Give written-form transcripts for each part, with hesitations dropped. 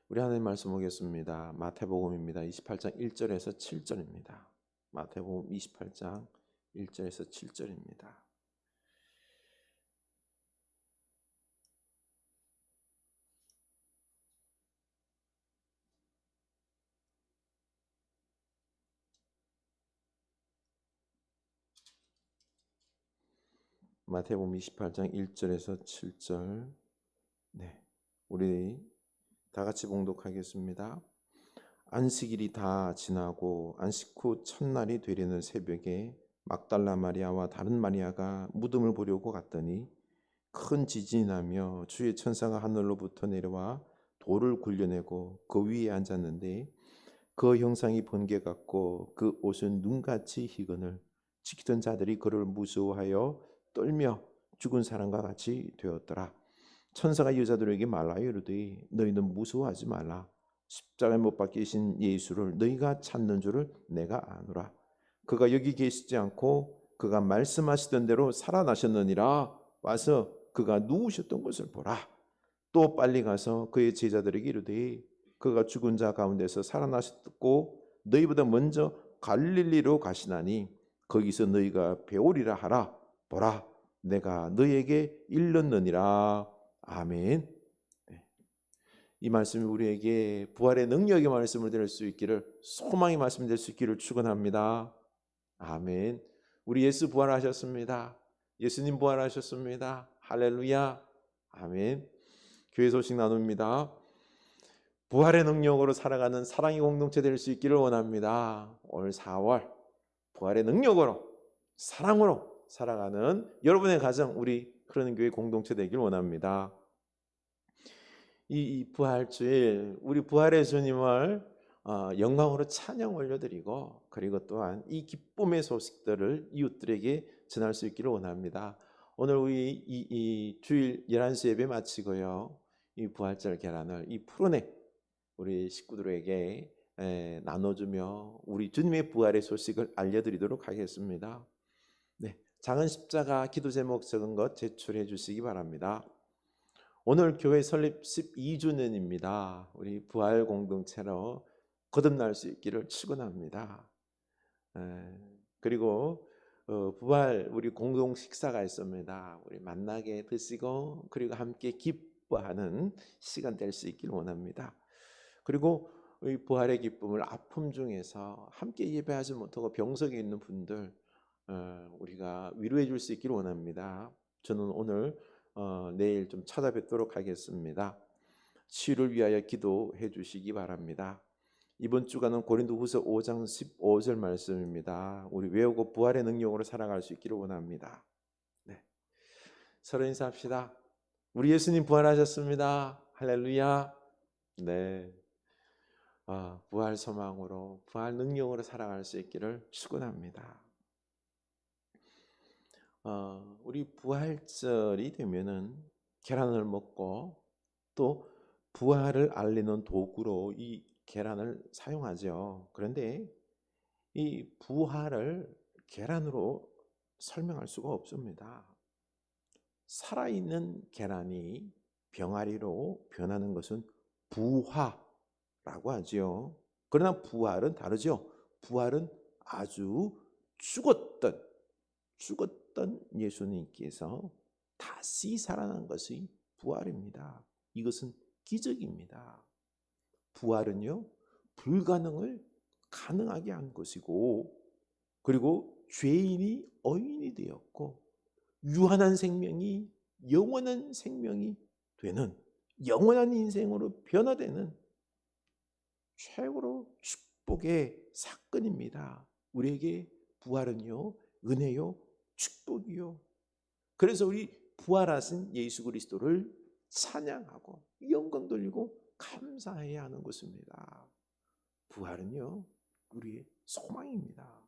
우리 하나님 말씀 보겠습니다. 마태복음입니다. 28장 1절에서 7절입니다. 마태복음 28장 1절에서 7절입니다. 마태복음 28장 1절에서 7절. 네. 우리 다 같이 봉독하겠습니다. 안식일이 다 지나고 안식 후 첫날이 되려는 새벽에 막달라 마리아와 다른 마리아가 무덤을 보려고 갔더니 큰 지진이 나며 주의 천사가 하늘로부터 내려와 돌을 굴려내고 그 위에 앉았는데 그 형상이 번개 같고 그 옷은 눈같이 희건을 지키던 자들이 그를 무서워하여 떨며 죽은 사람과 같이 되었더라. 천사가 여자들에게 말하여 이르되 너희는 무서워하지 말라. 십자가에 못 박히신 예수를 너희가 찾는 줄을 내가 아노라. 그가 여기 계시지 않고 그가 말씀하시던 대로 살아나셨느니라. 와서 그가 누우셨던 것을 보라. 또 빨리 가서 그의 제자들에게 이르되 그가 죽은 자 가운데서 살아나셨고 너희보다 먼저 갈릴리로 가시나니 거기서 너희가 배우리라 하라. 보라, 내가 너희에게 일렀느니라. 아멘. 이 말씀이 우리에게 부활의 능력의 말씀을 들을 수 있기를, 소망의 말씀을 들을 수 있기를 축원합니다. 아멘. 우리 예수 부활하셨습니다. 예수님 부활하셨습니다. 할렐루야. 아멘. 교회 소식 나눕니다. 부활의 능력으로 살아가는 사랑의 공동체 될 수 있기를 원합니다. 올 4월 부활의 능력으로 사랑으로 살아가는 여러분의 가정, 우리 흐르는 교회 공동체 되길 원합니다. 이 부활주일 우리 부활의 주님을 영광으로 찬양 올려드리고, 그리고 또한 이 기쁨의 소식들을 이웃들에게 전할 수 있기를 원합니다. 오늘 우리 이 주일 11시 예배 마치고요, 이 부활절 계란을 이 푸른에 우리 식구들에게 나눠주며 우리 주님의 부활의 소식을 알려드리도록 하겠습니다. 네, 작은 십자가 기도 제목 적은 것 제출해 주시기 바랍니다. 오늘 교회 설립 12주년입니다. 우리 부활 공동체로 거듭날 수 있기를 축원합니다. 그리고 부활 우리 공동 식사가 있습니다. 우리 만나게 드시고 그리고 함께 기뻐하는 시간 될 수 있기를 원합니다. 그리고 이 부활의 기쁨을 아픔 중에서 함께 예배하지 못하고 병석에 있는 분들 우리가 위로해 줄 수 있기를 원합니다. 저는 오늘 내일 좀 찾아뵙도록 하겠습니다. 치유를 위하여 기도해 주시기 바랍니다. 이번 주간은 고린도후서 5장 15절 말씀입니다. 우리 외우고 부활의 능력으로 살아갈 수 있기를 원합니다. 네, 서로 인사합시다. 우리 예수님 부활하셨습니다. 할렐루야. 네, 부활 소망으로 부활 능력으로 살아갈 수 있기를 축원합니다. 우리 부활절이 되면은 계란을 먹고 또 부활을 알리는 도구로 이 계란을 사용하죠. 그런데 이 부활을 계란으로 설명할 수가 없습니다. 살아있는 계란이 병아리로 변하는 것은 부화라고 하죠. 그러나 부활은 다르죠. 부활은 아주 죽었던 예수님께서 다시 살아난 것이 부활입니다. 이것은 기적입니다. 부활은요, 불가능을 가능하게 한 것이고, 그리고 죄인이 의인이 되었고, 유한한 생명이 영원한 생명이 되는, 영원한 인생으로 변화되는 최고로 축복의 사건입니다. 우리에게 부활은요, 은혜요, 축복이요. 그래서 우리 부활하신 예수 그리스도를 찬양하고 영광 돌리고 감사해야 하는 것입니다. 부활은요, 우리의 소망입니다.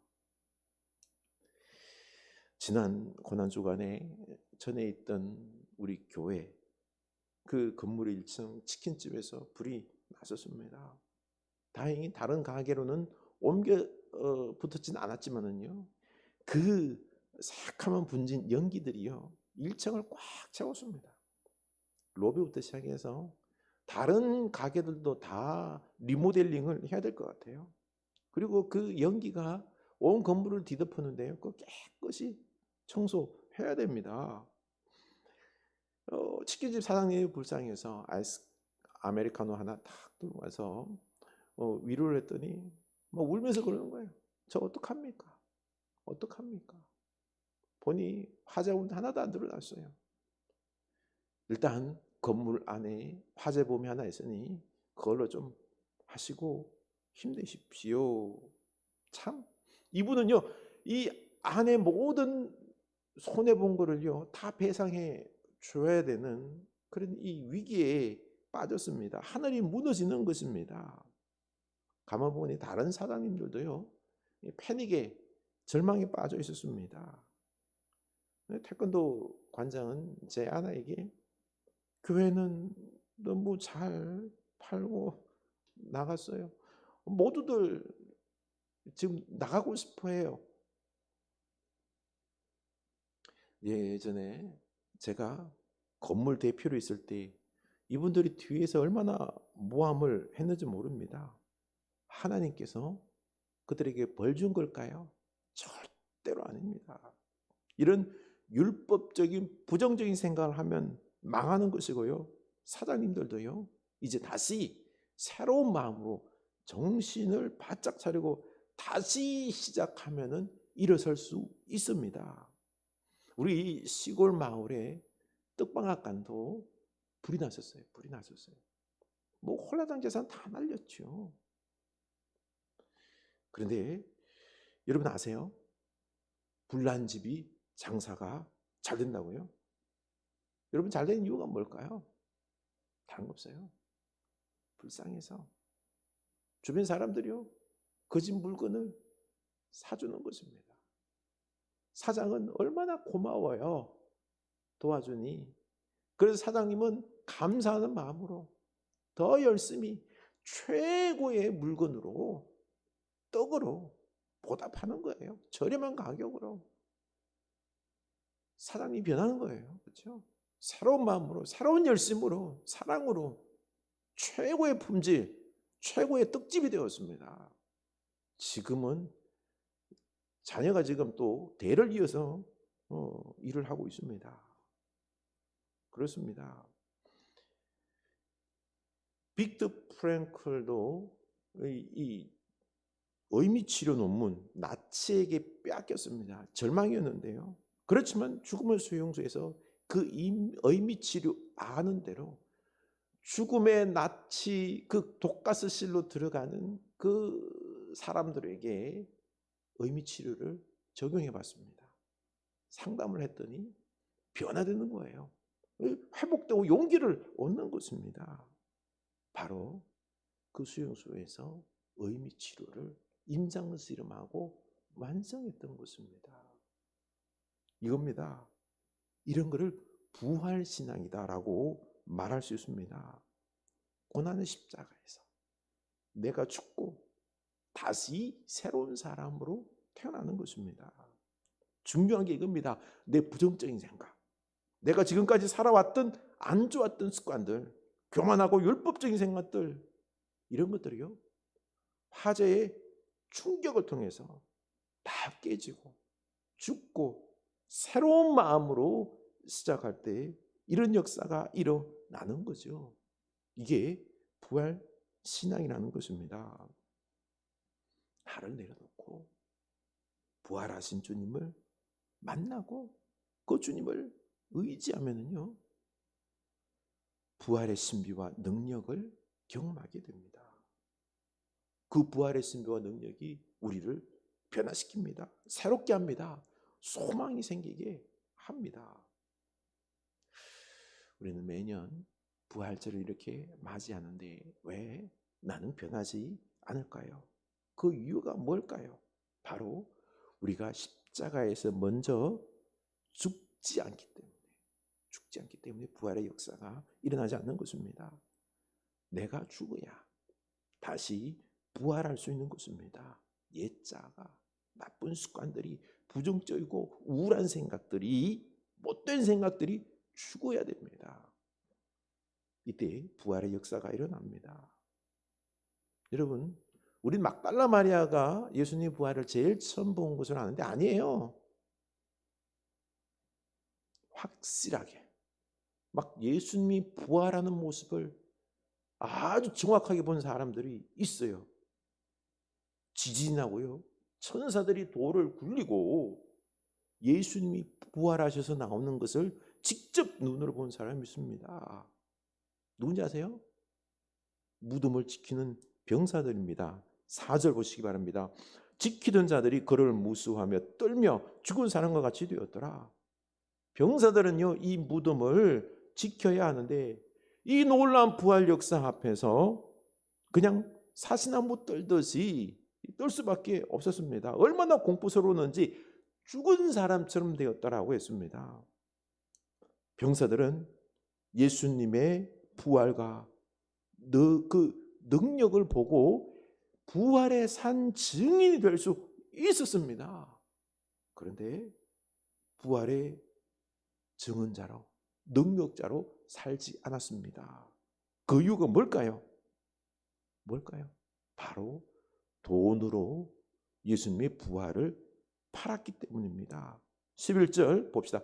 지난 고난주간에 전에 있던 우리 교회 그 건물 1층 치킨집에서 불이 났었습니다. 다행히 다른 가게로는 옮겨 붙었진 않았지만은요, 그 새카만 분진 연기들이요 1층을 꽉 채웠습니다. 로비부터 시작해서 다른 가게들도 다 리모델링을 해야 될 것 같아요. 그리고 그 연기가 온 건물을 뒤덮었는데요. 그거 깨끗이 청소해야 됩니다. 치킨집 사장님이 불쌍해서 아이스 아메리카노 하나 탁 들고 와서 위로를 했더니 막 울면서 그러는 거예요. 저 어떡합니까? 어떡합니까? 보니 화재는 하나도 안 드러났어요. 일단 건물 안에 화재범이 하나 있으니 그걸로 좀 하시고 힘내십시오. 참 이분은요, 이 안에 모든 손해본 거를요 다 배상해 줘야 되는 그런 이 위기에 빠졌습니다. 하늘이 무너지는 것입니다. 가만 보니 다른 사장님들도요 패닉에 절망에 빠져 있었습니다. 태권도 관장은 제 아내에게 교회는 너무 잘 팔고 나갔어요. 모두들 지금 나가고 싶어 해요. 예전에 제가 건물 대표로 있을 때 이분들이 뒤에서 얼마나 모함을 했는지 모릅니다. 하나님께서 그들에게 벌 준 걸까요? 절대로 아닙니다. 이런 율법적인 부정적인 생각을 하면 망하는 것이고요. 사장님들도요. 이제 다시 새로운 마음으로 정신을 바짝 차리고 다시 시작하면은 일어설 수 있습니다. 우리 시골 마을에 떡방앗간도 불이 났었어요. 불이 났었어요. 뭐 홀라당 재산 다 날렸죠. 그런데 여러분 아세요? 불난 집이 장사가 잘 된다고요? 여러분 잘 된 이유가 뭘까요? 다른 거 없어요. 불쌍해서 주변 사람들이요 그 집 물건을 사주는 것입니다. 사장은 얼마나 고마워요. 도와주니. 그래서 사장님은 감사하는 마음으로 더 열심히 최고의 물건으로 떡으로 보답하는 거예요. 저렴한 가격으로. 사장님이 변하는 거예요. 그렇죠? 새로운 마음으로, 새로운 열심으로, 사랑으로 최고의 품질, 최고의 떡집이 되었습니다. 지금은 자녀가 지금 또 대를 이어서 일을 하고 있습니다. 그렇습니다. 빅터 프랭클도 이 의미치료 논문 나치에게 빼앗겼습니다. 절망이었는데요. 그렇지만 죽음의 수용소에서 그 의미치료 아는 대로 죽음의 나치 그 독가스실로 들어가는 그 사람들에게 의미치료를 적용해 봤습니다. 상담을 했더니 변화되는 거예요. 회복되고 용기를 얻는 것입니다. 바로 그 수용소에서 의미치료를 임장실험하고 완성했던 것입니다. 이겁니다. 이런 거를 부활신앙이다라고 말할 수 있습니다. 고난의 십자가에서 내가 죽고 다시 새로운 사람으로 태어나는 것입니다. 중요한 게 이겁니다. 내 부정적인 생각, 내가 지금까지 살아왔던 안 좋았던 습관들, 교만하고 율법적인 생각들, 이런 것들이요 화재의 충격을 통해서 다 깨지고 죽고 새로운 마음으로 시작할 때 이런 역사가 일어나는 거죠. 이게 부활 신앙이라는 것입니다. 나를 내려놓고 부활하신 주님을 만나고 그 주님을 의지하면은요 부활의 신비와 능력을 경험하게 됩니다. 그 부활의 신비와 능력이 우리를 변화시킵니다. 새롭게 합니다. 소망이 생기게 합니다. 우리는 매년 부활절을 이렇게 맞이하는데 왜 나는 변하지 않을까요? 그 이유가 뭘까요? 바로 우리가 십자가에서 먼저 죽지 않기 때문에 부활의 역사가 일어나지 않는 것입니다. 내가 죽어야 다시 부활할 수 있는 것입니다. 옛자가, 나쁜 습관들이, 부정적이고 우울한 생각들이, 못된 생각들이 죽어야 됩니다. 이때 부활의 역사가 일어납니다. 여러분, 우린 막달라 마리아가 예수님 부활을 제일 처음 본 것으로 아는데 아니에요. 확실하게 막 예수님이 부활하는 모습을 아주 정확하게 본 사람들이 있어요. 지진이 나고요, 천사들이 돌을 굴리고 예수님이 부활하셔서 나오는 것을 직접 눈으로 본 사람이 있습니다. 누군지 아세요? 무덤을 지키는 병사들입니다. 4절 보시기 바랍니다. 지키던 자들이 그를 무수하며 떨며 죽은 사람과 같이 되었더라. 병사들은요, 이 무덤을 지켜야 하는데 이 놀라운 부활 역사 앞에서 그냥 사시나무 떨듯이 떨 수밖에 없었습니다. 얼마나 공포스러웠는지 죽은 사람처럼 되었다라고 했습니다. 병사들은 예수님의 부활과 그 능력을 보고 부활의 산 증인이 될 수 있었습니다. 그런데 부활의 증언자로, 능력자로 살지 않았습니다. 그 이유가 뭘까요? 바로 돈으로 예수님의 부활을 팔았기 때문입니다. 11절 봅시다.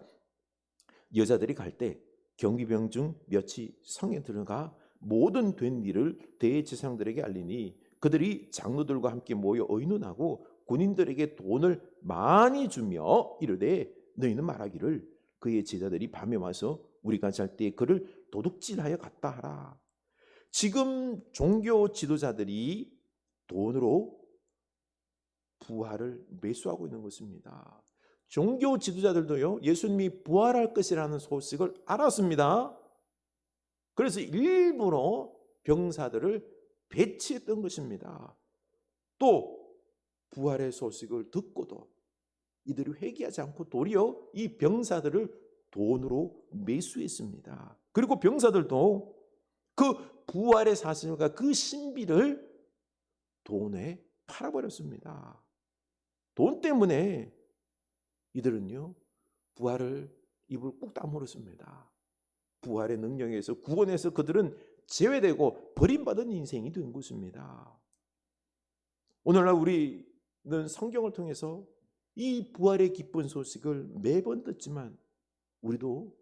여자들이 갈 때 경비병 중 몇이 성에 들어가 모든 된 일을 대제사장들에게 알리니 그들이 장로들과 함께 모여 의논하고 군인들에게 돈을 많이 주며 이르되 너희는 말하기를 그의 제자들이 밤에 와서 우리가 잘 때 그를 도둑질하여 갔다 하라. 지금 종교 지도자들이 돈으로 부활을 매수하고 있는 것입니다. 종교 지도자들도요, 예수님이 부활할 것이라는 소식을 알았습니다. 그래서 일부러 병사들을 배치했던 것입니다. 또 부활의 소식을 듣고도 이들이 회개하지 않고 도리어 이 병사들을 돈으로 매수했습니다. 그리고 병사들도 그 부활의 사실과 그 신비를 돈에 팔아버렸습니다. 돈 때문에 이들은요, 부활을 입을 꾹 다물었습니다. 부활의 능력에서, 구원에서 그들은 제외되고 버림받은 인생이 된 것입니다. 오늘날 우리는 성경을 통해서 이 부활의 기쁜 소식을 매번 듣지만 우리도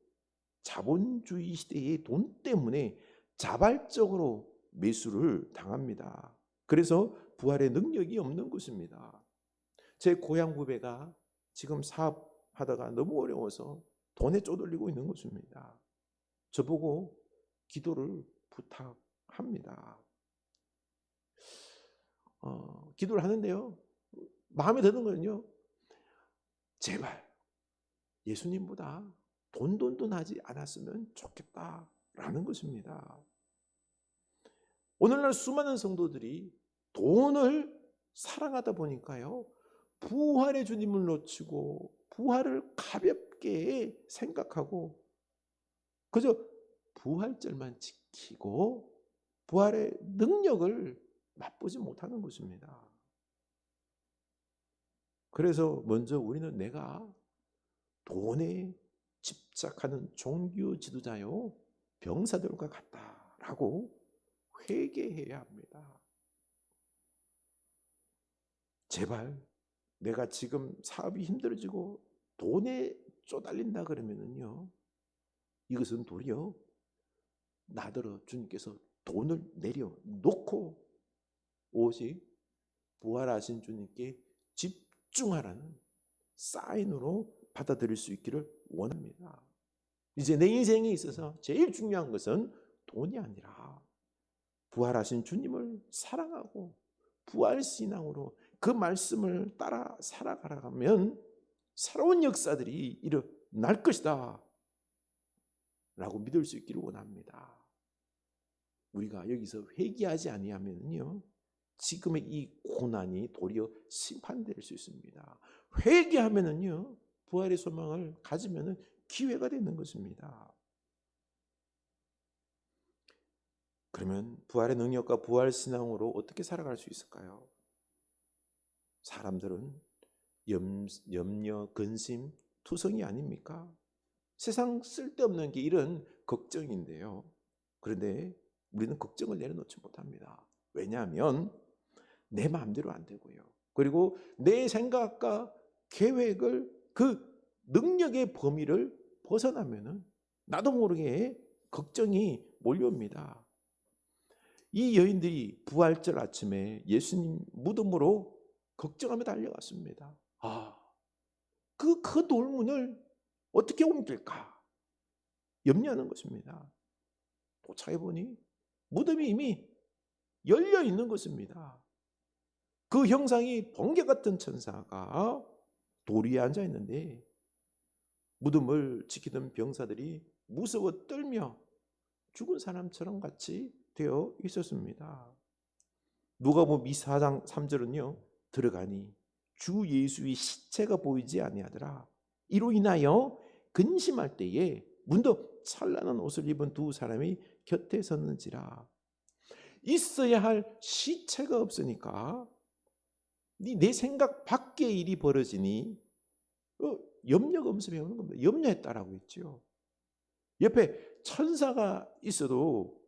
자본주의 시대의 돈 때문에 자발적으로 매수를 당합니다. 그래서 부활의 능력이 없는 것입니다. 제 고향 후배가 지금 사업하다가 너무 어려워서 돈에 쪼들리고 있는 것입니다. 저보고 기도를 부탁합니다. 기도를 하는데요, 마음에 드는 거는요, 제발 예수님보다 돈도 나지 않았으면 좋겠다라는 것입니다. 오늘날 수많은 성도들이 돈을 사랑하다 보니까요, 부활의 주님을 놓치고 부활을 가볍게 생각하고 그저 부활절만 지키고 부활의 능력을 맛보지 못하는 것입니다. 그래서 먼저 우리는 내가 돈에 집착하는 종교 지도자요, 병사들과 같다라고 회개해야 합니다. 제발 내가 지금 사업이 힘들어지고 돈에 쪼달린다 그러면은요, 이것은 도리어 나더러 주님께서 돈을 내려놓고 오직 부활하신 주님께 집중하라는 사인으로 받아들일 수 있기를 원합니다. 이제 내 인생에 있어서 제일 중요한 것은 돈이 아니라 부활하신 주님을 사랑하고 부활신앙으로 그 말씀을 따라 살아가면 새로운 역사들이 일어날 것이다 라고 믿을 수 있기를 원합니다. 우리가 여기서 회개하지 아니하면요, 지금의 이 고난이 도리어 심판될 수 있습니다. 회개하면은요, 부활의 소망을 가지면은 기회가 되는 것입니다. 그러면 부활의 능력과 부활 신앙으로 어떻게 살아갈 수 있을까요? 사람들은 염려, 근심, 투성이 아닙니까? 세상 쓸데없는 게 이런 걱정인데요, 그런데 우리는 걱정을 내려놓지 못합니다. 왜냐하면 내 마음대로 안 되고요. 그리고 내 생각과 계획을 그 능력의 범위를 벗어나면은 나도 모르게 걱정이 몰려옵니다. 이 여인들이 부활절 아침에 예수님 무덤으로 걱정하며 달려갔습니다. 그 큰 돌문을 어떻게 옮길까 염려하는 것입니다. 도착해 보니 무덤이 이미 열려 있는 것입니다. 그 형상이 번개 같은 천사가 돌 위에 앉아 있는데 무덤을 지키던 병사들이 무서워 떨며 죽은 사람처럼 같이 되어 있었습니다. 누가복음 24장 3절은요. 들어가니 주 예수의 시체가 보이지 아니하더라. 이로 인하여 근심할 때에 문득 찬란한 옷을 입은 두 사람이 곁에 섰는지라. 있어야 할 시체가 없으니까 내 생각 밖의 일이 벌어지니 염려가 없으면 배우는 겁니다. 염려했다라고 했죠. 옆에 천사가 있어도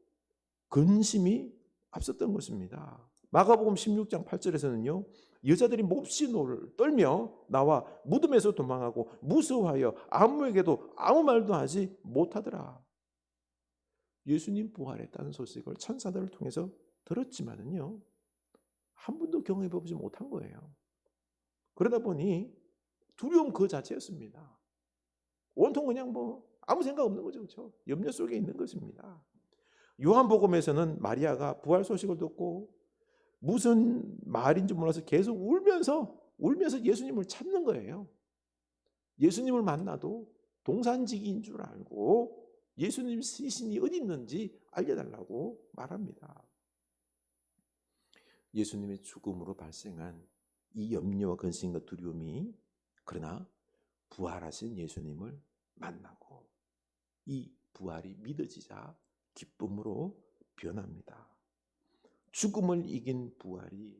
근심이 앞섰던 것입니다. 마가복음 16장 8절에서는요. 여자들이 몹시 떨며 나와 무덤에서 도망하고 무서워하여 아무에게도 아무 말도 하지 못하더라. 예수님 부활했다는 소식을 천사들을 통해서 들었지만은요. 한 번도 경험해 보지 못한 거예요. 그러다 보니 두려움 그 자체였습니다. 온통 그냥 아무 생각 없는 거죠. 그렇죠? 염려 속에 있는 것입니다. 요한복음에서는 마리아가 부활 소식을 듣고 무슨 말인지 몰라서 계속 울면서 예수님을 찾는 거예요. 예수님을 만나도 동산지기인 줄 알고 예수님 시신이 어디 있는지 알려달라고 말합니다. 예수님의 죽음으로 발생한 이 염려와 근심과 두려움이 그러나 부활하신 예수님을 만나고 이 부활이 믿어지자 기쁨으로 변합니다. 죽음을 이긴 부활이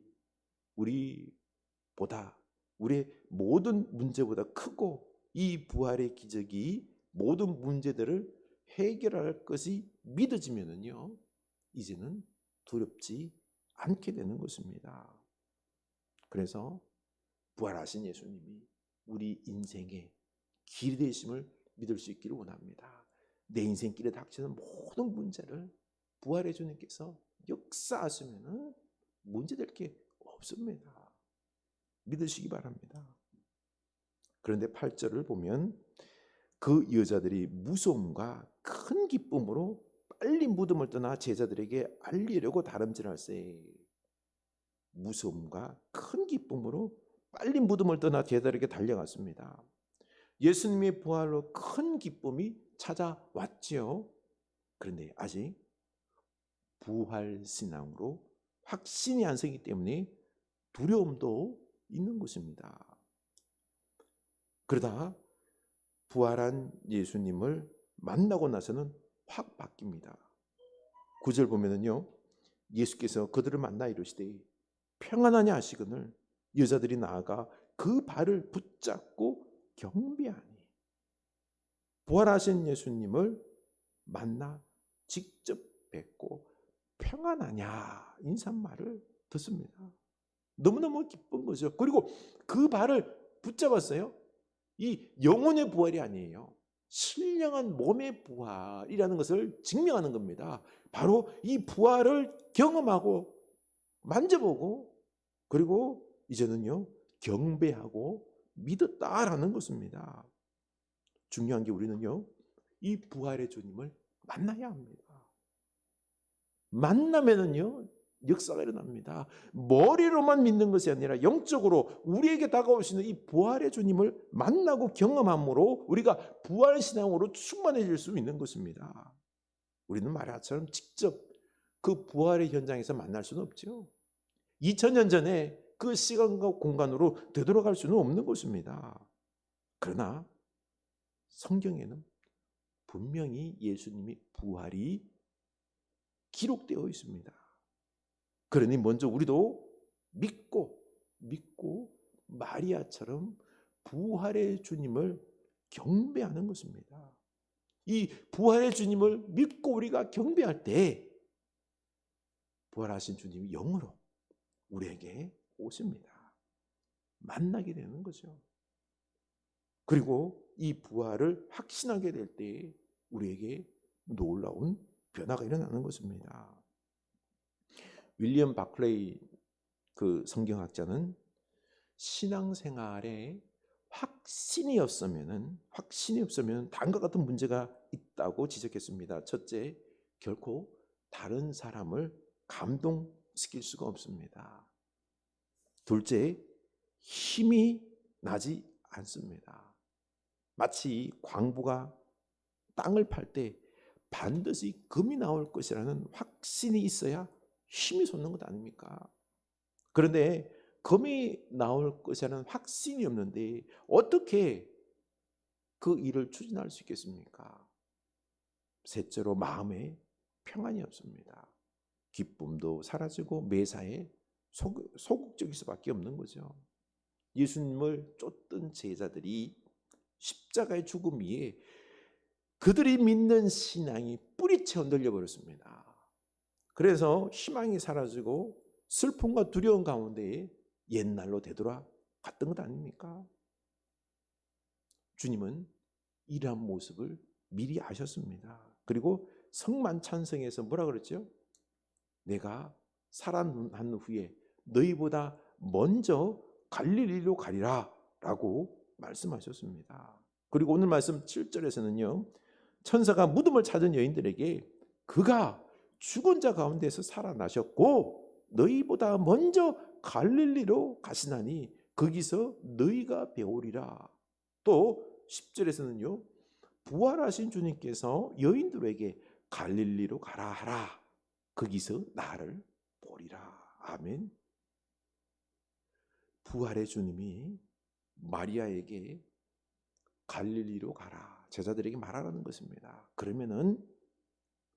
우리보다 우리의 모든 문제보다 크고 이 부활의 기적이 모든 문제들을 해결할 것이 믿어지면은요 이제는 두렵지 않게 되는 것입니다. 그래서 부활하신 예수님이 우리 인생의 길이 되심을 믿을 수 있기를 원합니다. 내 인생길에 닥치는 모든 문제를 부활의 주님께서 역사하시면은 문제될 게 없습니다. 믿으시기 바랍니다. 그런데 8절을 보면 그 여자들이 무서움과 큰 기쁨으로 빨리 무덤을 떠나 제자들에게 알리려고 다름질할세. 무서움과 큰 기쁨으로 빨리 무덤을 떠나 제자들에게 달려갔습니다. 예수님의 부활로 큰 기쁨이 찾아왔지요. 그런데 아직 부활신앙으로 확신이 안 서기 때문에 두려움도 있는 것입니다. 그러다 부활한 예수님을 만나고 나서는 확 바뀝니다. 9절 보면은요. 예수께서 그들을 만나 이르시되 평안하냐 하시거늘 여자들이 나아가 그 발을 붙잡고 경배하니. 부활하신 예수님을 만나 직접 뵙고 평안하냐 인사말을 듣습니다. 너무너무 기쁜 거죠. 그리고 그 발을 붙잡았어요. 이 영혼의 부활이 아니에요. 신령한 몸의 부활이라는 것을 증명하는 겁니다. 바로 이 부활을 경험하고 만져보고 그리고 이제는요 경배하고 믿었다라는 것입니다. 중요한 게 우리는요 이 부활의 주님을 만나야 합니다. 만나면은요 역사가 일어납니다. 머리로만 믿는 것이 아니라 영적으로 우리에게 다가오시는 이 부활의 주님을 만나고 경험함으로 우리가 부활신앙으로 충만해질 수 있는 것입니다. 우리는 마리아처럼 직접 그 부활의 현장에서 만날 수는 없죠. 2000년 전에 그 시간과 공간으로 되돌아갈 수는 없는 것입니다. 그러나 성경에는 분명히 예수님의 부활이 기록되어 있습니다. 그러니 먼저 우리도 믿고 마리아처럼 부활의 주님을 경배하는 것입니다. 이 부활의 주님을 믿고 우리가 경배할 때 부활하신 주님이 영으로 우리에게 오십니다. 만나게 되는 거죠. 그리고 이 부활을 확신하게 될 때 우리에게 놀라운 변화가 일어나는 것입니다. 윌리엄 바클레이 그 성경학자는 신앙생활에 확신이 없으면 다음과 같은 문제가 있다고 지적했습니다. 첫째, 결코 다른 사람을 감동시킬 수가 없습니다. 둘째, 힘이 나지 않습니다. 마치 광부가 땅을 팔 때 반드시 금이 나올 것이라는 확신이 있어야 힘이 솟는 것 아닙니까? 그런데 금이 나올 것이라는 확신이 없는데 어떻게 그 일을 추진할 수 있겠습니까? 셋째로 마음에 평안이 없습니다. 기쁨도 사라지고 매사에 소극적일 수밖에 없는 거죠. 예수님을 쫓던 제자들이 십자가의 죽음 위에 그들이 믿는 신앙이 뿌리채 흔들려 버렸습니다. 그래서 희망이 사라지고 슬픔과 두려움 가운데 옛날로 되돌아갔던 것 아닙니까? 주님은 이러한 모습을 미리 아셨습니다. 그리고 성만찬성에서 뭐라 그랬죠? 내가 살아난 후에 너희보다 먼저 갈릴리로 가리라 라고 말씀하셨습니다. 그리고 오늘 말씀 7절에서는요, 천사가 무덤을 찾은 여인들에게 그가 죽은 자 가운데서 살아나셨고 너희보다 먼저 갈릴리로 가시나니 거기서 너희가 배우리라. 또 10절에서는요, 부활하신 주님께서 여인들에게 갈릴리로 가라 하라. 거기서 나를 보리라. 아멘. 부활의 주님이 마리아에게 갈릴리로 가라, 제자들에게 말하라는 것입니다. 그러면은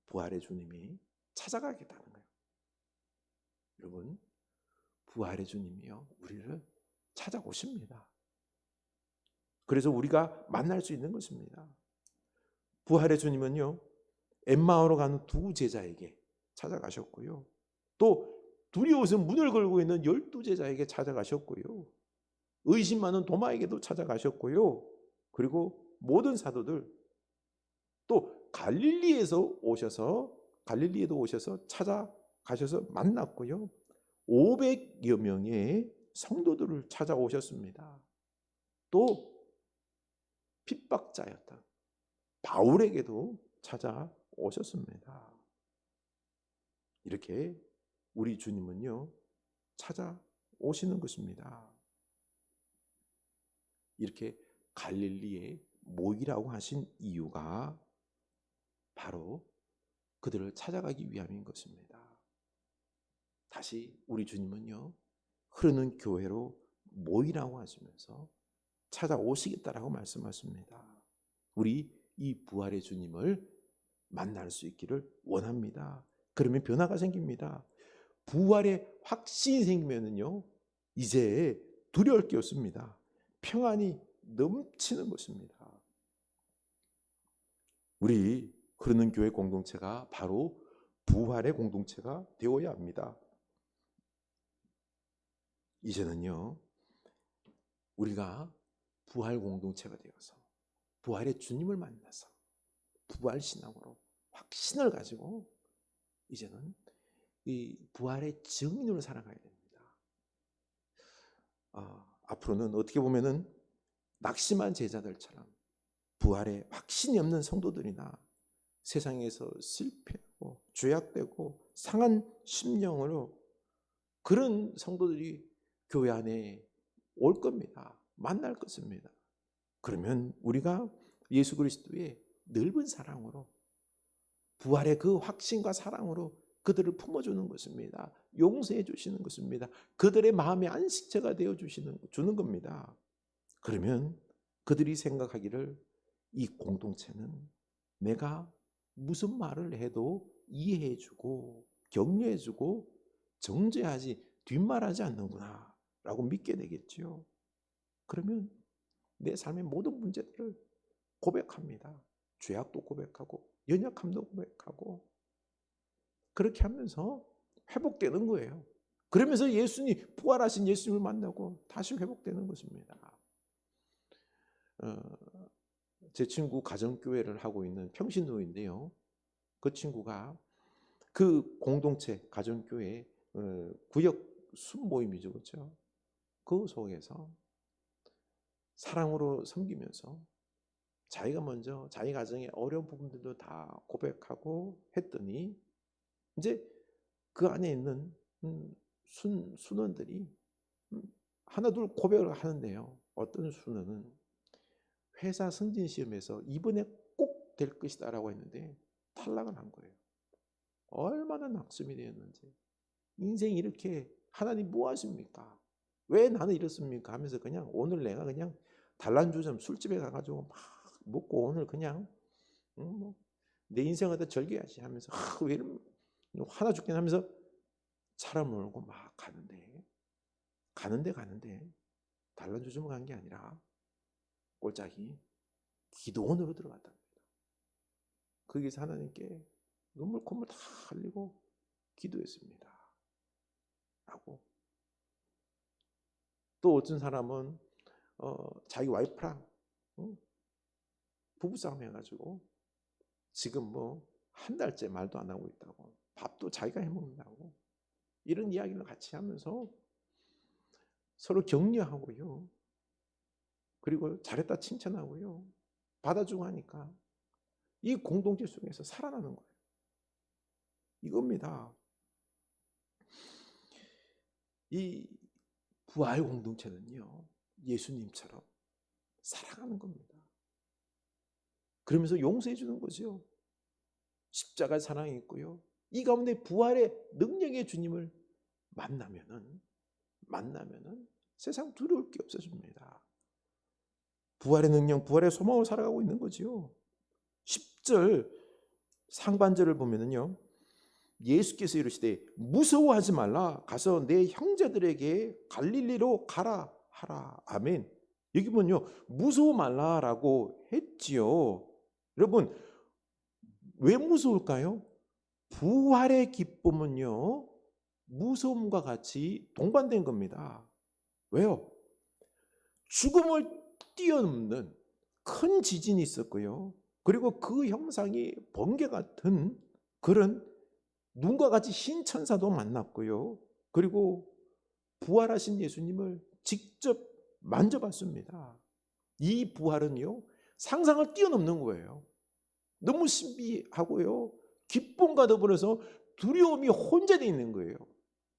부활의 주님이 찾아가겠다는 거예요. 여러분, 부활의 주님이요, 우리를 찾아오십니다. 그래서 우리가 만날 수 있는 것입니다. 부활의 주님은요, 엠마오로 가는 두 제자에게 찾아가셨고요, 또 두려워서 문을 걸고 있는 12제자에게 찾아가셨고요, 의심 많은 도마에게도 찾아가셨고요, 그리고 모든 사도들, 또 갈릴리에도 오셔서 찾아가셔서 만났고요, 500여 명의 성도들을 찾아오셨습니다. 또 핍박자였던 바울에게도 찾아오셨습니다. 이렇게 우리 주님은요, 찾아오시는 것입니다. 이렇게 갈릴리에 모이라고 하신 이유가 바로 그들을 찾아가기 위함인 것입니다. 다시 우리 주님은요, 흐르는 교회로 모이라고 하시면서 찾아오시겠다라고 말씀하십니다. 우리 이 부활의 주님을 만날 수 있기를 원합니다. 그러면 변화가 생깁니다. 부활의 확신이 생기면은요, 이제 두려울 게 없습니다. 평안이 넘치는 것입니다. 우리 흐르는 교회 공동체가 바로 부활의 공동체가 되어야 합니다. 이제는요, 우리가 부활 공동체가 되어서 부활의 주님을 만나서 부활 신앙으로 확신을 가지고 이제는 이 부활의 증인으로 살아가야 됩니다. 앞으로는 어떻게 보면은 낙심한 제자들처럼 부활에 확신이 없는 성도들이나 세상에서 실패하고 죄악되고 상한 심령으로 그런 성도들이 교회 안에 올 겁니다. 만날 것입니다. 그러면 우리가 예수 그리스도의 넓은 사랑으로, 부활의 그 확신과 사랑으로 그들을 품어주는 것입니다. 용서해 주시는 것입니다. 그들의 마음의 안식처가 되어 주는 겁니다. 그러면 그들이 생각하기를 이 공동체는 내가 무슨 말을 해도 이해해주고 격려해주고 정죄하지 뒷말하지 않는구나 라고 믿게 되겠죠. 그러면 내 삶의 모든 문제들을 고백합니다. 죄악도 고백하고 연약함도 고백하고 그렇게 하면서 회복되는 거예요. 그러면서 부활하신 예수님을 만나고 다시 회복되는 것입니다. 제 친구 가정교회를 하고 있는 평신도인데요. 그 친구가 그 공동체 가정교회 구역 순모임이죠, 그렇죠? 그 속에서 사랑으로 섬기면서 자기가 먼저 자기 가정의 어려운 부분들도 다 고백하고 했더니 이제 그 안에 있는 순원들이 하나 둘 고백을 하는데요. 어떤 순원은 회사 승진 시험에서 이번에 꼭 될 것이다 라고 했는데 탈락을 한 거예요. 얼마나 낙심이 되었는지. 인생이 이렇게 하나님 뭐 하십니까? 왜 나는 이렇습니까? 하면서 그냥 오늘 내가 그냥 단란주점 술집에 가가지고 막 먹고 오늘 그냥 내 인생을 다 즐겨야지 하면서 왜 이런 화나 죽긴 하면서 차를 몰고 막 가는데 단란주점 간 게 아니라 꼴짝이 기도원으로 들어갔답니다. 거기서 하나님께 눈물 콧물 다 흘리고 기도했습니다. 하고 또 어떤 사람은 자기 와이프랑 부부싸움 해가지고 지금 뭐 한 달째 말도 안 하고 있다고, 밥도 자기가 해먹는다고, 이런 이야기를 같이 하면서 서로 격려하고요. 그리고 잘했다 칭찬하고요. 받아주고 하니까 이 공동체 속에서 살아나는 거예요. 이겁니다. 이 부활 공동체는요, 예수님처럼 사랑하는 겁니다. 그러면서 용서해 주는 거죠. 십자가 사랑이 있고요. 이 가운데 부활의 능력의 주님을 만나면은 세상 두려울 게 없어집니다. 부활의 능력, 부활의 소망을 살아가고 있는 거죠. 10절 상반절을 보면은요, 예수께서 이르시되 무서워하지 말라, 가서 내 형제들에게 갈릴리로 가라 하라. 아멘. 여기 보면요, 무서워 말라라고 했지요. 여러분, 왜 무서울까요? 부활의 기쁨은요, 무서움과 같이 동반된 겁니다. 왜요? 죽음을 뛰어넘는 큰 지진이 있었고요. 그리고 그 형상이 번개 같은 그런 눈과 같이 흰 천사도 만났고요. 그리고 부활하신 예수님을 직접 만져봤습니다. 이 부활은요, 상상을 뛰어넘는 거예요. 너무 신비하고요, 기쁨과 더불어서 두려움이 혼재되어 있는 거예요.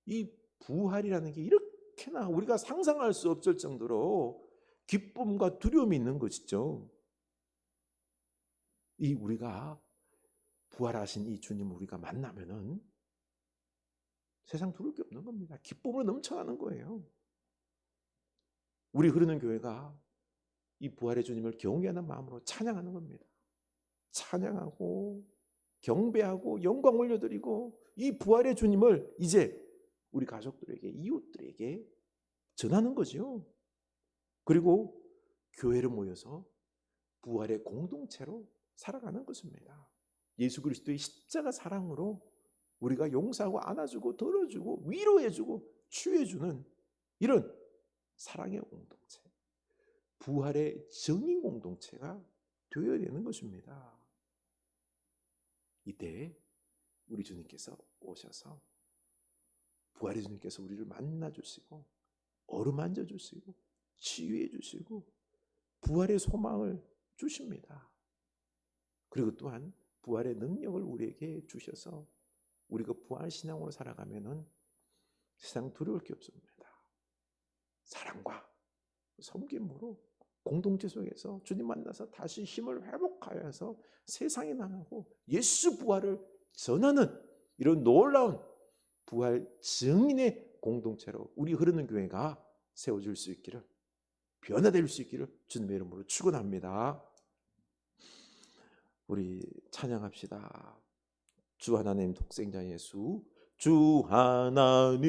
이 부활이라는 게 이렇게나 우리가 상상할 수 없을 정도로 기쁨과 두려움이 있는 것이죠. 이 우리가 부활하신 이 주님을 우리가 만나면은 세상 두려울 게 없는 겁니다. 기쁨으로 넘쳐나는 거예요. 우리 흐르는 교회가 이 부활의 주님을 경외하는 마음으로 찬양하는 겁니다. 찬양하고 경배하고 영광 올려드리고 이 부활의 주님을 이제 우리 가족들에게, 이웃들에게 전하는 거죠. 그리고 교회를 모여서 부활의 공동체로 살아가는 것입니다. 예수 그리스도의 십자가 사랑으로 우리가 용서하고 안아주고 덜어주고 위로해주고 치유해주는 이런 사랑의 공동체, 부활의 정인 공동체가 되어야 되는 것입니다. 이때 우리 주님께서 오셔서, 부활의 주님께서 우리를 만나주시고 어루만져 주시고 치유해 주시고 부활의 소망을 주십니다. 그리고 또한 부활의 능력을 우리에게 주셔서 우리가 부활신앙으로 살아가면은 세상 두려울 게 없습니다. 사랑과 섬김으로 공동체 속에서 주님 만나서 다시 힘을 회복하여서 세상에 나가고 예수 부활을 전하는 이런 놀라운 부활 증인의 공동체로 우리 흐르는 교회가 세워질 수 있기를, 변화될 수 있기를 주님의 이름으로 축원합니다. 우리 찬양합시다. 주 하나님 독생자 예수, 주 하나님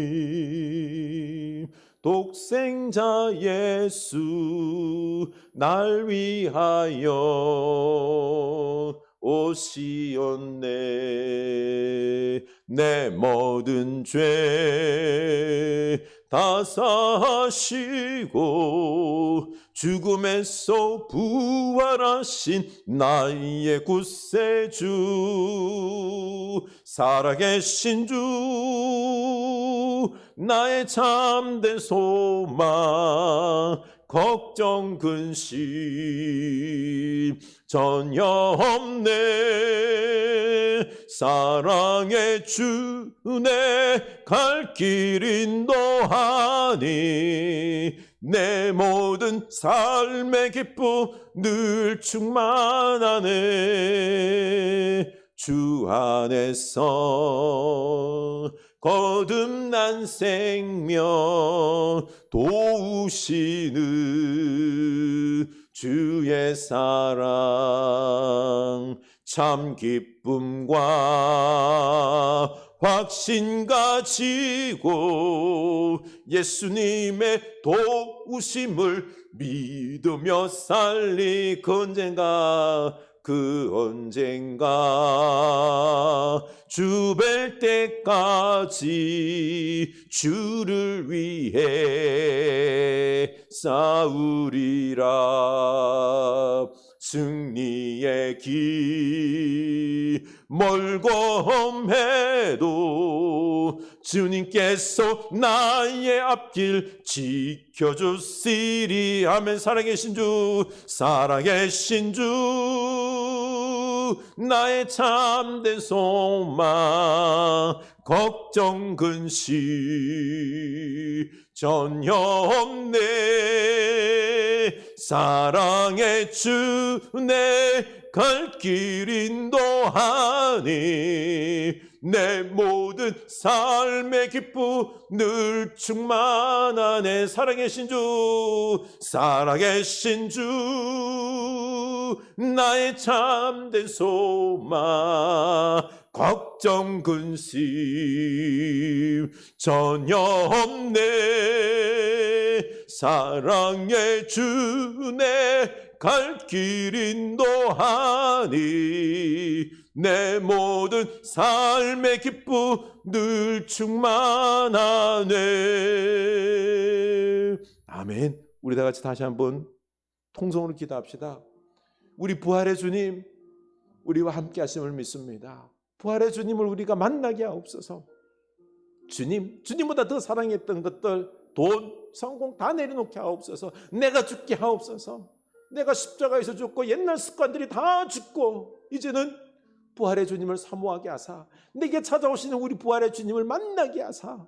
독생자 예수 날 위하여 오시었네. 내 모든 죄 다 사하시고 죽음에서 부활하신 나의 구세주, 살아계신 주 나의 참된 소망, 걱정 근심 전혀 없네. 사랑의 주 내 갈 길 인도하니 내 모든 삶의 기쁨 늘 충만하네. 주 안에서 거듭난 생명 도우시는 주의 사랑, 참 기쁨과 확신 가지고 예수님의 도우심을 믿으며 살리. 그 언젠가 주 뵐 때까지 주를 위해 싸우리라. 승리의 길 멀고 험해도 주님께서 나의 앞길 지켜주시리. 아멘. 살아계신 주, 살아계신 주 나의 참된 소망, 걱정 근심 전혀 없네. 사랑의 주 내 갈 길 인도하니 내 모든 삶의 기쁨 늘 충만하네. 살아계신 주, 살아계신 주 나의 참된 소망, 걱정 근심 전혀 없네. 사랑의 주 내 갈 길 인도하니 내 모든 삶의 기쁨 늘 충만하네. 아멘. 우리 다 같이 다시 한번 통성으로 기도합시다. 우리 부활의 주님, 우리와 함께 하심을 믿습니다. 부활의 주님을 우리가 만나게 하옵소서. 주님보다 더 사랑했던 것들, 돈, 성공 다 내려놓게 하옵소서. 내가 죽게 하옵소서. 내가 십자가에서 죽고 옛날 습관들이 다 죽고 이제는 부활의 주님을 사모하게 하사 내게 찾아오시는 우리 부활의 주님을 만나게 하사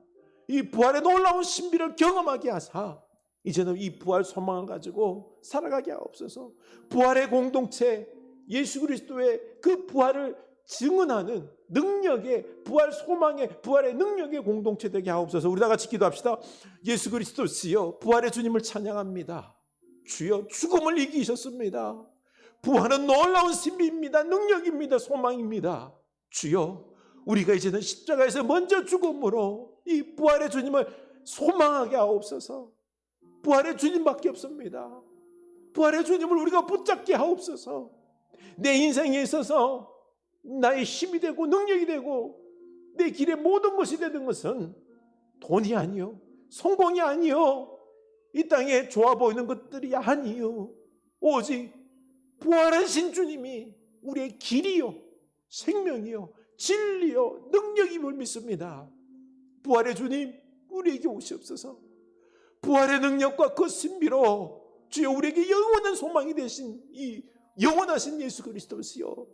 이 부활의 놀라운 신비를 경험하게 하사 이제는 이 부활 소망을 가지고 살아가게 하옵소서. 부활의 공동체, 예수 그리스도의 그 부활을 증언하는 능력의, 부활 소망의, 부활의 능력의 공동체 되게 하옵소서. 우리 다 같이 기도합시다. 예수 그리스도시여, 부활의 주님을 찬양합니다. 주여, 죽음을 이기셨습니다. 부활은 놀라운 신비입니다. 능력입니다. 소망입니다. 주여, 우리가 이제는 십자가에서 먼저 죽음으로 이 부활의 주님을 소망하게 하옵소서. 부활의 주님밖에 없습니다. 부활의 주님을 우리가 붙잡게 하옵소서. 내 인생에 있어서 나의 힘이 되고 능력이 되고 내 길의 모든 것이 되는 것은 돈이 아니요, 성공이 아니요, 이 땅에 좋아 보이는 것들이 아니요, 오직 부활하신 주님이 우리의 길이요, 생명이요, 진리요, 능력임을 믿습니다. 부활의 주님, 우리에게 오시옵소서. 부활의 능력과 그 신비로 주여 우리에게 영원한 소망이 되신 이 영원하신 예수 그리스도시여,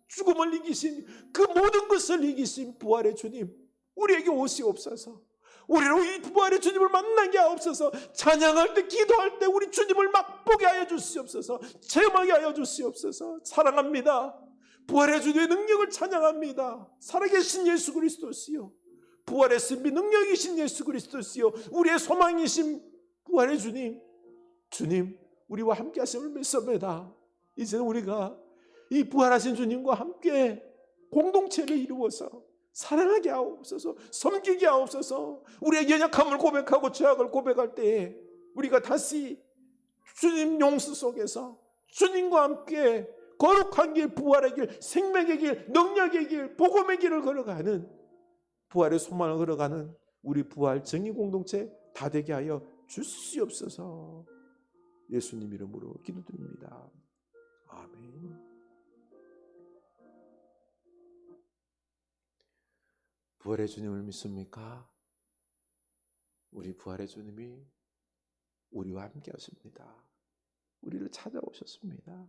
죽음을 이기신 그 모든 것을 이기신 부활의 주님, 우리에게 오시옵소서. 우리로 이 부활의 주님을 만나게 하옵소서. 찬양할 때, 기도할 때 우리 주님을 맛보게 하여 주시옵소서. 체험하게 하여 주시옵소서. 사랑합니다. 부활의 주님의 능력을 찬양합니다. 살아계신 예수 그리스도시여, 부활의 신비 능력이신 예수 그리스도시여, 우리의 소망이신 부활의 주님, 주님 우리와 함께 하심을 믿습니다. 이제는 우리가 이 부활하신 주님과 함께 공동체를 이루어서 사랑하게 하옵소서. 섬기게 하옵소서. 우리의 연약함을 고백하고 죄악을 고백할 때에 우리가 다시 주님 용서 속에서 주님과 함께 거룩한 길, 부활의 길, 생명의 길, 능력의 길, 복음의 길을 걸어가는, 부활의 소망을 걸어가는 우리 부활 정의 공동체 다 되게 하여 주시옵소서. 예수님 이름으로 기도드립니다. 아멘. 부활의 주님을 믿습니까? 우리 부활의 주님이 우리와 함께 하십니다. 우리를 찾아오셨습니다.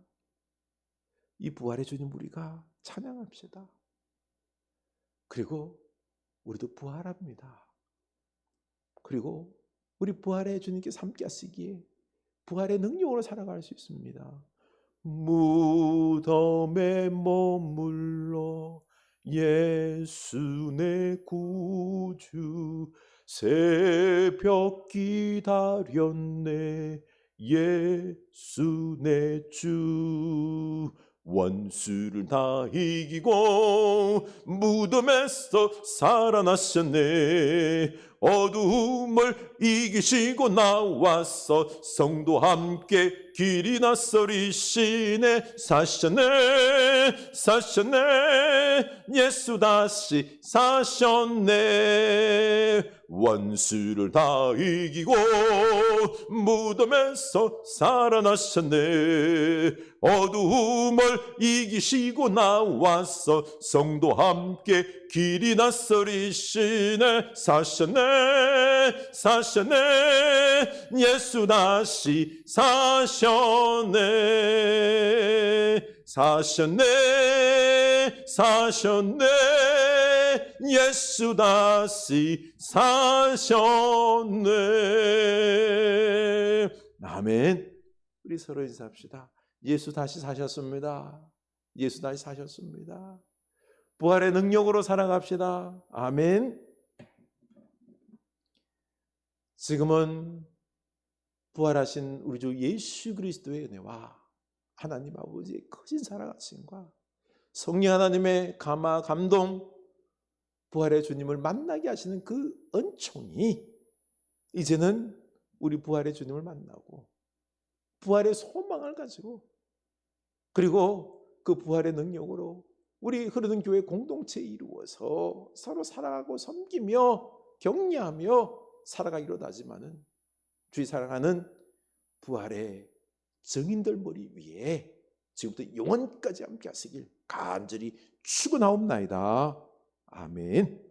이 부활의 주님 우리가 찬양합시다. 그리고 우리도 부활합니다. 그리고 우리 부활의 주님께서 함께 하시기에 부활의 능력으로 살아갈 수 있습니다. 무덤에 머물러 예수 내 구주, 새벽 기다렸네 예수 내 주. 원수를 다 이기고 무덤에서 살아나셨네. 어두움을 이기시고 나와서 성도 함께 길이 낯설이시네. 사셨네 사셨네 예수 다시 사셨네. 원수를 다 이기고 무덤에서 살아나셨네. 어두움을 이기시고 나와서 성도 함께 길이 낯설이시네. 사셨네 사셨네 예수 다시 사셨네. 사셨네 사셨네 예수 다시 사셨네. 아멘. 우리 서로 인사합시다. 예수 다시 사셨습니다. 예수 다시 사셨습니다. 부활의 능력으로 살아갑시다. 아멘. 지금은 부활하신 우리 주 예수 그리스도의 은혜와 하나님 아버지의 크신 사랑하심과 성령 하나님의 감화 감동, 부활의 주님을 만나게 하시는 그 은총이 이제는 우리 부활의 주님을 만나고 부활의 소망을 가지고, 그리고 그 부활의 능력으로 우리 흐르는 교회 공동체 이루어서 서로 사랑하고 섬기며 격려하며 살아가기로 하지만은 주의 사랑하는 부활의 증인들 머리 위에 지금부터 영원까지 함께 하시길 간절히 축원하옵나이다. 아멘.